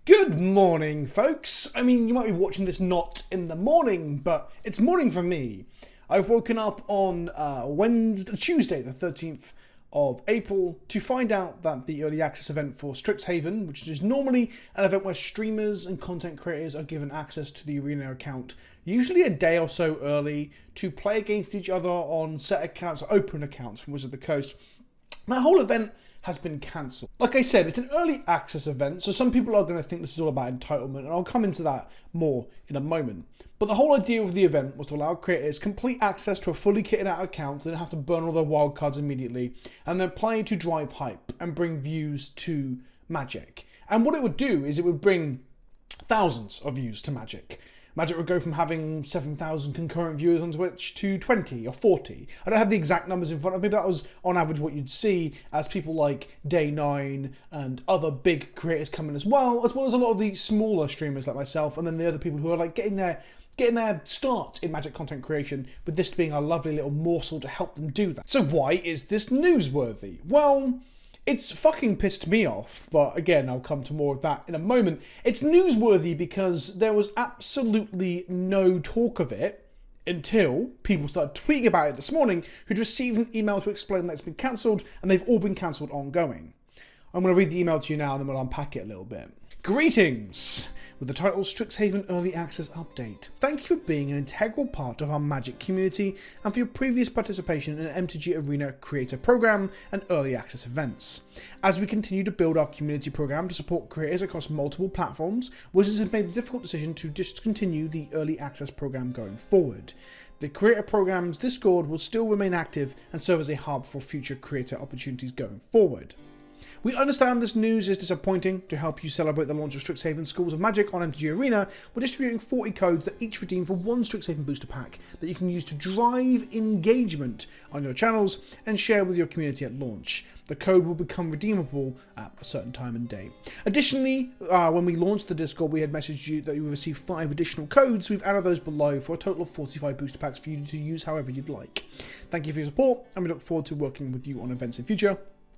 Good morning, folks. I mean, you might be watching this not in the morning, but it's morning for me. I've woken up on Tuesday, the 13th of April, to find out that the early access event for Strixhaven, which is normally an event where streamers and content creators are given access to the arena account, usually a day or so early, to play against each other on set accounts, open accounts from Wizards of the Coast. That whole event has been cancelled. Like I said, it's an early access event, so some people are going to think this is all about entitlement, and I'll come into that more in a moment. But the whole idea of the event was to allow creators complete access to a fully kitted out account. They didn't have to burn all their wildcards immediately, and they're playing to drive hype and bring views to Magic. And what it would do is it would bring thousands of views to Magic. Magic would go from having 7,000 concurrent viewers on Twitch to 20 or 40. I don't have the exact numbers in front of me, but that was on average what you'd see as people like Day9 and other big creators come in as well as a lot of the smaller streamers like myself, and then the other people who are like getting their start in Magic content creation, with this being a lovely little morsel to help them do that. So why is this newsworthy? Well, it's fucking pissed me off, but again, I'll come to more of that in a moment. It's newsworthy because there was absolutely no talk of it until people started tweeting about it this morning, who'd received an email to explain that it's been cancelled, and they've all been cancelled ongoing. I'm going to read the email to you now, and then we'll unpack it a little bit. Greetings! With the title Strixhaven Early Access Update. Thank you for being an integral part of our Magic community and for your previous participation in an MTG Arena Creator Program and Early Access events. As we continue to build our community program to support creators across multiple platforms, Wizards has made the difficult decision to discontinue the Early Access program going forward. The Creator Program's Discord will still remain active and serve as a hub for future creator opportunities going forward. We understand this news is disappointing. To help you celebrate the launch of Strixhaven Schools of Magic on MTG Arena, we're distributing 40 codes that each redeem for one Strixhaven booster pack that you can use to drive engagement on your channels and share with your community at launch. The code will become redeemable at a certain time and day. Additionally, when we launched the Discord, we had messaged you that you will receive 5 additional codes. We've added those below for a total of 45 booster packs for you to use however you'd like. Thank you for your support, and we look forward to working with you on events in future.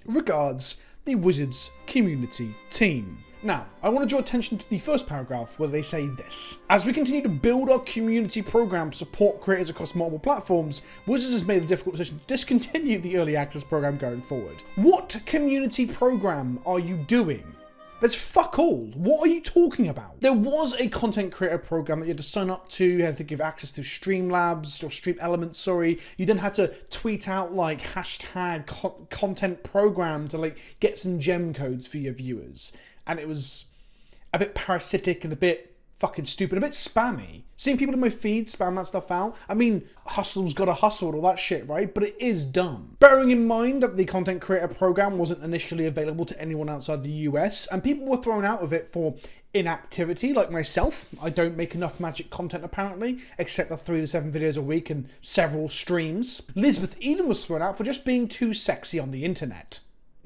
Regards, the Wizards community team. Now, I want to draw attention to the first paragraph where they say this. As we continue to build our community program to support creators across multiple platforms, Wizards has made the difficult decision to discontinue the early access program going forward. What community program are you doing? There's fuck all. What are you talking about? There was a content creator program that you had to sign up to. You had to give access to Streamlabs or Stream Elements, sorry. You then had to tweet out like hashtag content program to like get some gem codes for your viewers. And it was a bit parasitic and a bit fucking stupid, a bit spammy. Seeing people in my feed spam that stuff out. I mean, hustle's gotta hustle and all that shit, right? But it is dumb. Bearing in mind that the content creator program wasn't initially available to anyone outside the US, and people were thrown out of it for inactivity, like myself. I don't make enough Magic content apparently, except the 3 to 7 videos a week and several streams. Elizabeth Eden was thrown out for just being too sexy on the internet.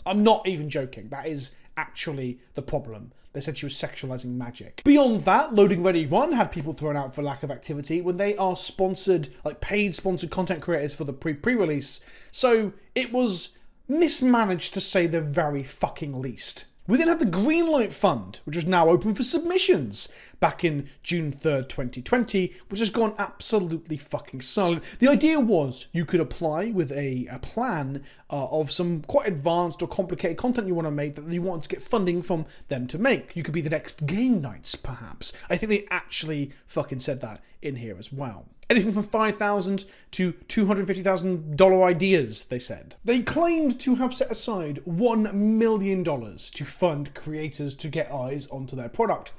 I'm not even joking. That is actually the problem. They said she was sexualizing Magic. Beyond that, Loading Ready Run had people thrown out for lack of activity when they are sponsored, like paid sponsored content creators for the pre-release. So it was mismanaged to say the very fucking least. We then had the Greenlight Fund, which is now open for submissions, back in June 3rd, 2020, which has gone absolutely fucking silent. The idea was you could apply with a plan of some quite advanced or complicated content you want to make that you want to get funding from them to make. You could be the next Game Nights, perhaps. I think they actually fucking said that in here as well. Anything from $5,000 to $250,000 ideas, they said. They claimed to have set aside $1 million to fund creators to get eyes onto their product.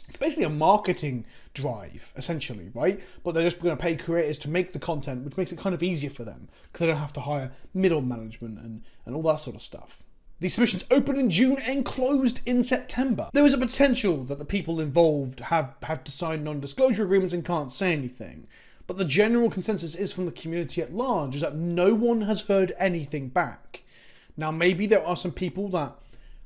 It's basically a marketing drive, essentially, right? But they're just going to pay creators to make the content, which makes it kind of easier for them, because they don't have to hire middle management and all that sort of stuff. These submissions opened in June and closed in September. There is a potential that the people involved have had to sign non-disclosure agreements and can't say anything. But the general consensus is from the community at large is that no one has heard anything back. Now, maybe there are some people that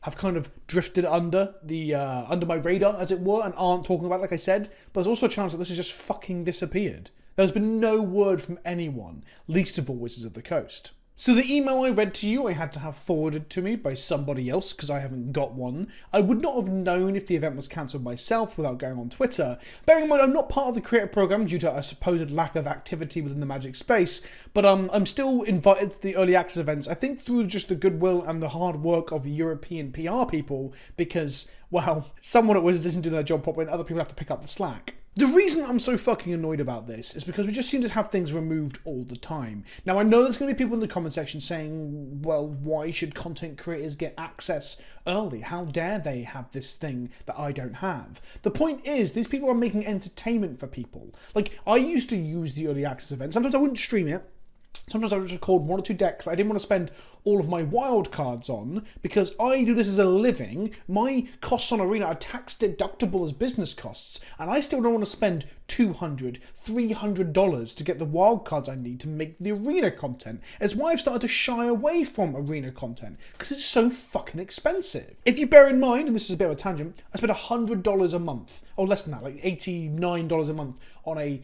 have kind of drifted under my radar, as it were, and aren't talking about it, like I said. But there's also a chance that this has just fucking disappeared. There's been no word from anyone, least of all Wizards of the Coast. So the email I read to you, I had to have forwarded to me by somebody else because I haven't got one. I would not have known if the event was cancelled myself without going on Twitter. Bearing in mind I'm not part of the creator program due to a supposed lack of activity within the Magic space, but I'm still invited to the early access events, I think through just the goodwill and the hard work of European PR people because, well, someone at Wizards isn't doing their job properly and other people have to pick up the slack. The reason I'm so fucking annoyed about this is because we just seem to have things removed all the time. Now, I know there's going to be people in the comment section saying, well, why should content creators get access early? How dare they have this thing that I don't have? The point is, these people are making entertainment for people. Like, I used to use the early access event. Sometimes I wouldn't stream it. Sometimes I would just record 1 or 2 decks that I didn't want to spend all of my wild cards on because I do this as a living. My costs on Arena are tax deductible as business costs, and I still don't want to spend $200, $300 to get the wild cards I need to make the Arena content. It's why I've started to shy away from Arena content because it's so fucking expensive. If you bear in mind, and this is a bit of a tangent, I spend $100 a month, or less than that, like $89 a month on a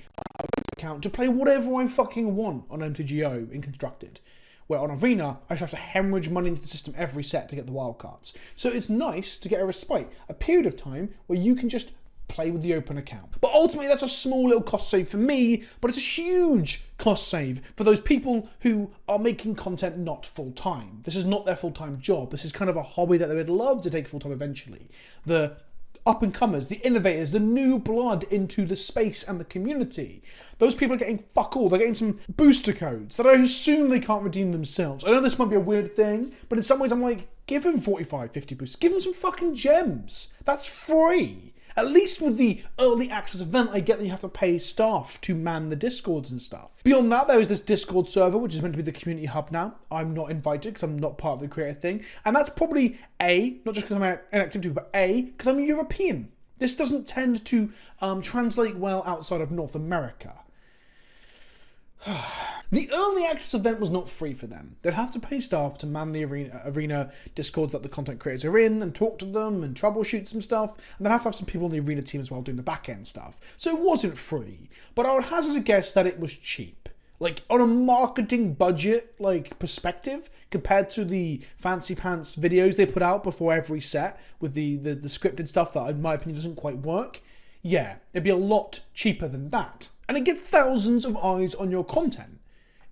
account to play whatever I fucking want on MTGO in Constructed. Where on Arena, I just have to hemorrhage money into the system every set to get the wildcards. So it's nice to get a respite, a period of time where you can just play with the open account. But ultimately, that's a small little cost save for me, but it's a huge cost save for those people who are making content not full-time. This is not their full-time job. This is kind of a hobby that they would love to take full-time eventually. The up-and-comers, the innovators, the new blood into the space and the community. Those people are getting fuck all. They're getting some booster codes that I assume they can't redeem themselves. I know this might be a weird thing, but in some ways I'm like, give them 45, 50 boosters. Give them some fucking gems. That's free. At least with the early access event, I get that you have to pay staff to man the Discords and stuff. Beyond that, there is this Discord server, which is meant to be the community hub now. I'm not invited because I'm not part of the creator thing. And that's probably A, not just because I'm an activity, but A, because I'm European. This doesn't tend to translate well outside of North America. The early access event was not free for them. They'd have to pay staff to man the arena Discords that the content creators are in and talk to them and troubleshoot some stuff. And they'd have to have some people on the arena team as well doing the back end stuff. So it wasn't free. But I would hazard a guess that it was cheap. Like on a marketing budget perspective compared to the fancy pants videos they put out before every set with the scripted stuff that in my opinion doesn't quite work. Yeah, it'd be a lot cheaper than that. And it gets thousands of eyes on your content.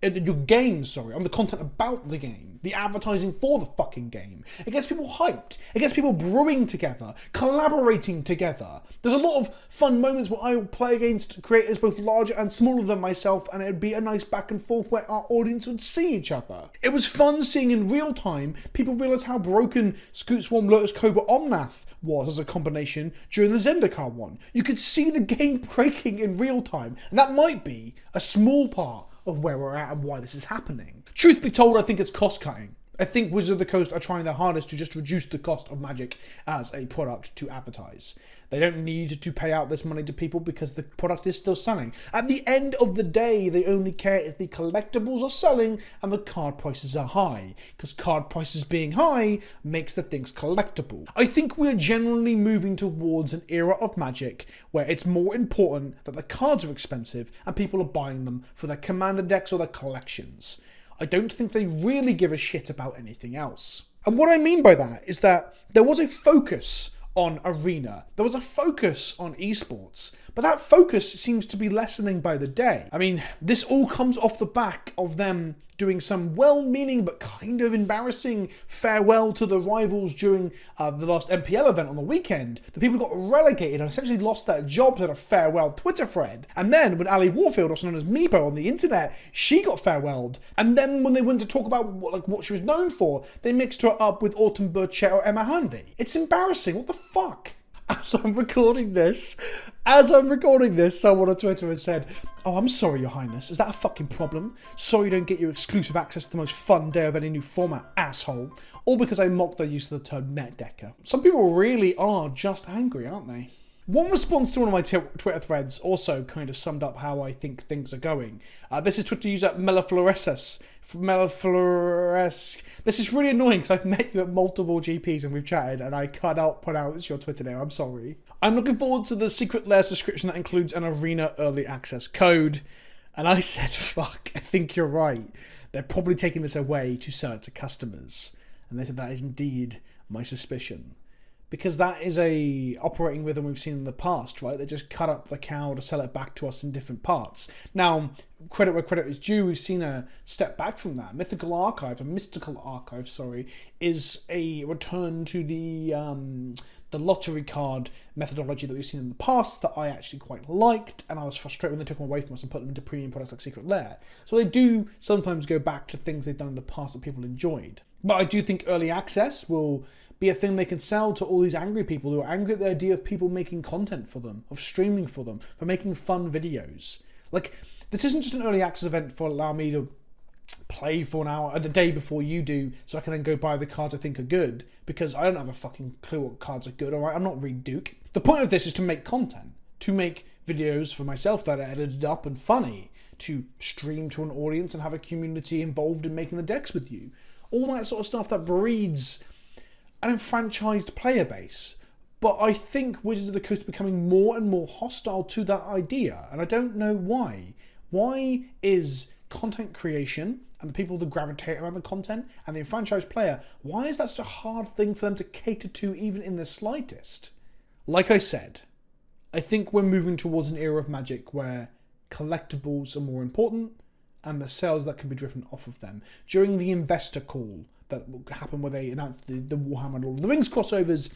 Your game, on the content about the game. The advertising for the fucking game. It gets people hyped. It gets people brewing together, collaborating together. There's a lot of fun moments where I will play against creators both larger and smaller than myself, and it would be a nice back and forth where our audience would see each other. It was fun seeing in real time people realise how broken Scoot Swarm Lotus Cobra Omnath was as a combination during the Zendikar one. You could see the game breaking in real time, and that might be a small part of where we're at and why this is happening. Truth be told, I think it's cost cutting. I think Wizards of the Coast are trying their hardest to just reduce the cost of Magic as a product to advertise. They don't need to pay out this money to people because the product is still selling. At the end of the day, they only care if the collectibles are selling and the card prices are high, because card prices being high makes the things collectible. I think we're generally moving towards an era of Magic where it's more important that the cards are expensive and people are buying them for their commander decks or their collections. I don't think they really give a shit about anything else. And what I mean by that is that there was a focus on Arena. There was a focus on esports, but that focus seems to be lessening by the day. I mean, this all comes off the back of them doing some well-meaning but kind of embarrassing farewell to the rivals during the last MPL event on the weekend. The people got relegated and essentially lost their jobs at a farewell Twitter thread. And then when Ali Warfield, also known as Meepo on the internet, she got farewelled. And then when they went to talk about what she was known for, they mixed her up with Autumn Burchett or Emma Handy. It's embarrassing. What the fuck? As I'm recording this, someone on Twitter has said, "Oh, I'm sorry, Your Highness. Is that a fucking problem? Sorry you don't get your exclusive access to the most fun day of any new format, asshole." All because I mocked their use of the term net decker. Some people really are just angry, aren't they? One response to one of my Twitter threads also kind of summed up how I think things are going. This is Twitter user Melaflorescus. This is really annoying because I've met you at multiple GPs and we've chatted and I cannot pronounce your Twitter name. I'm sorry. "I'm looking forward to the Secret Lair subscription that includes an Arena early access code." And I said, fuck, I think you're right. they're probably taking this away to sell it to customers. And they said that is indeed my suspicion. Because that is a operating rhythm we've seen in the past, right? They just cut up the cow to sell it back to us in different parts. Now, credit where credit is due, we've seen a step back from that. Mystical Archive, is a return to the lottery card methodology that we've seen in the past that I actually quite liked, and I was frustrated when they took them away from us and put them into premium products like Secret Lair. So they do sometimes go back to things they've done in the past that people enjoyed. But I do think early access will be a thing they can sell to all these angry people who are angry at the idea of people making content for them, of streaming for them, for making fun videos. Like, this isn't just an early access event for allow me to play for an hour, a day before you do, so I can then go buy the cards I think are good, because I don't have a fucking clue what cards are good, alright? I'm not Reed Duke. The point of this is to make content, to make videos for myself that are edited up and funny, to stream to an audience and have a community involved in making the decks with you. All that sort of stuff that breeds an enfranchised player base. But I think Wizards of the Coast are becoming more and more hostile to that idea, and I don't know why. Why is content creation and the people that gravitate around the content and the enfranchised player, why is that such a hard thing for them to cater to even in the slightest? Like I said, I think we're moving towards an era of Magic where collectibles are more important and the sales that can be driven off of them. During the investor call that happened where they announced the Warhammer Lord of the Rings crossovers,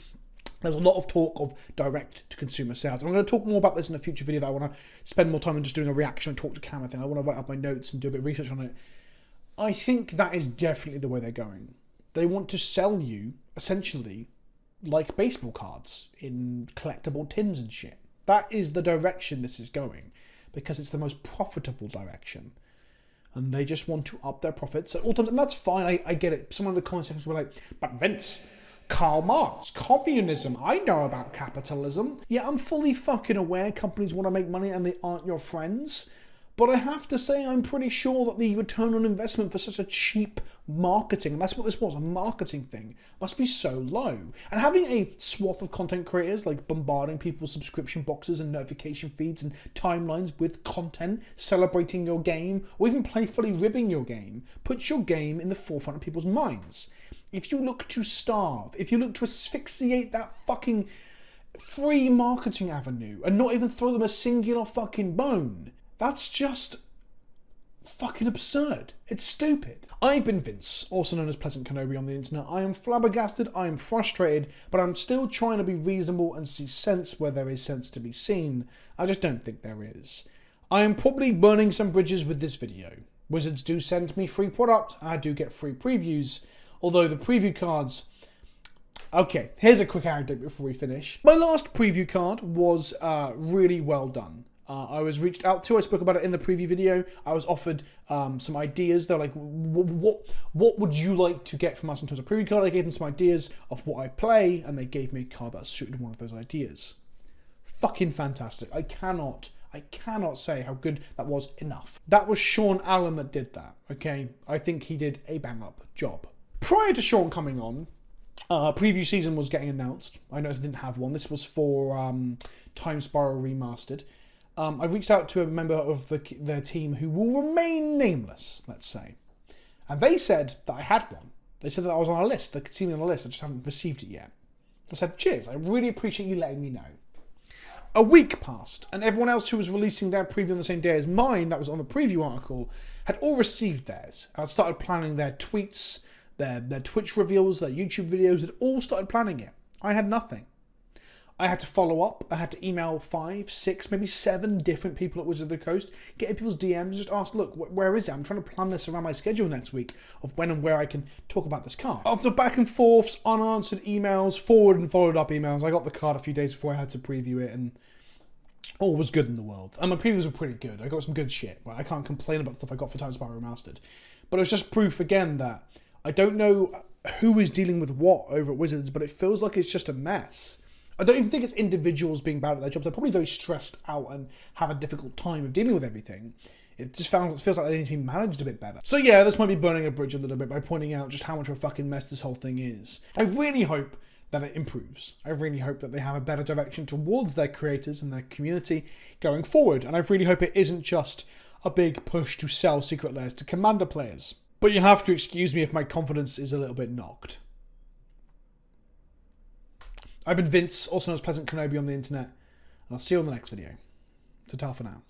there was a lot of talk of direct-to-consumer sales. And I'm going to talk more about this in a future video that I want to spend more time on just doing a reaction and talk to camera thing. I want to write up my notes and do a bit of research on it. I think that is definitely the way they're going. They want to sell you, essentially, like baseball cards in collectible tins and shit. That is the direction this is going, because it's the most profitable direction. And they just want to up their profits at all times. And that's fine, I get it. Someone in the comment section were like, but Vince, Karl Marx, communism, I know about capitalism. Yeah, I'm fully fucking aware companies want to make money and they aren't your friends. But I have to say, I'm pretty sure that the return on investment for such a cheap marketing, and that's what this was, a marketing thing, must be so low. And having a swath of content creators, like bombarding people's subscription boxes and notification feeds and timelines with content, celebrating your game, or even playfully ribbing your game, puts your game in the forefront of people's minds. If you look to starve, if you look to asphyxiate that fucking free marketing avenue and not even throw them a singular fucking bone, that's just fucking absurd. It's stupid. I've been Vince, also known as PleasantKenobi on the internet. I am flabbergasted, I am frustrated, but I'm still trying to be reasonable and see sense where there is sense to be seen. I just don't think there is. I am probably burning some bridges with this video. Wizards do send me free product, I do get free previews, although the preview cards... Okay, here's a quick anecdote before we finish. My last preview card was really well done. I was reached out to, I spoke about it in the preview video, I was offered some ideas. They're like, what would you like to get from us in terms of preview card? I gave them some ideas of what I play, and they gave me a card that suited one of those ideas. Fucking fantastic. I cannot say how good that was enough. That was Sean Allen that did that, okay? I think he did a bang-up job. Prior to Sean coming on, preview season was getting announced. I noticed I didn't have one. This was for Time Spiral Remastered. I reached out to a member of their team who will remain nameless, let's say. And they said that I had one. They said that I was on a list. They could see me on a list. I just haven't received it yet. I said, cheers. I really appreciate you letting me know. A week passed, and everyone else who was releasing their preview on the same day as mine, that was on the preview article, had all received theirs. I had started planning their tweets, their Twitch reveals, their YouTube videos, had all started planning it. I had nothing. I had to follow up. I had to email 5, 6, maybe 7 different people at Wizards of the Coast, get in people's DMs, just ask, look, where is it? I'm trying to plan this around my schedule next week of when and where I can talk about this card. After back and forths, unanswered emails, forward and followed up emails, I got the card a few days before I had to preview it, and all was good in the world. And my previews were pretty good. I got some good shit. Right? I can't complain about the stuff I got for Time Spiral Remastered. But it was just proof again that I don't know who is dealing with what over at Wizards, but it feels like it's just a mess. I don't even think it's individuals being bad at their jobs. They're probably very stressed out and have a difficult time of dealing with everything. It just feels like they need to be managed a bit better. So yeah, this might be burning a bridge a little bit by pointing out just how much of a fucking mess this whole thing is. I really hope that it improves. I really hope that they have a better direction towards their creators and their community going forward. And I really hope it isn't just a big push to sell Secret Lairs to Commander players. But you have to excuse me if my confidence is a little bit knocked. I've been Vince, also known as PleasantKenobi on the internet, and I'll see you on the next video. Ta-ta for now.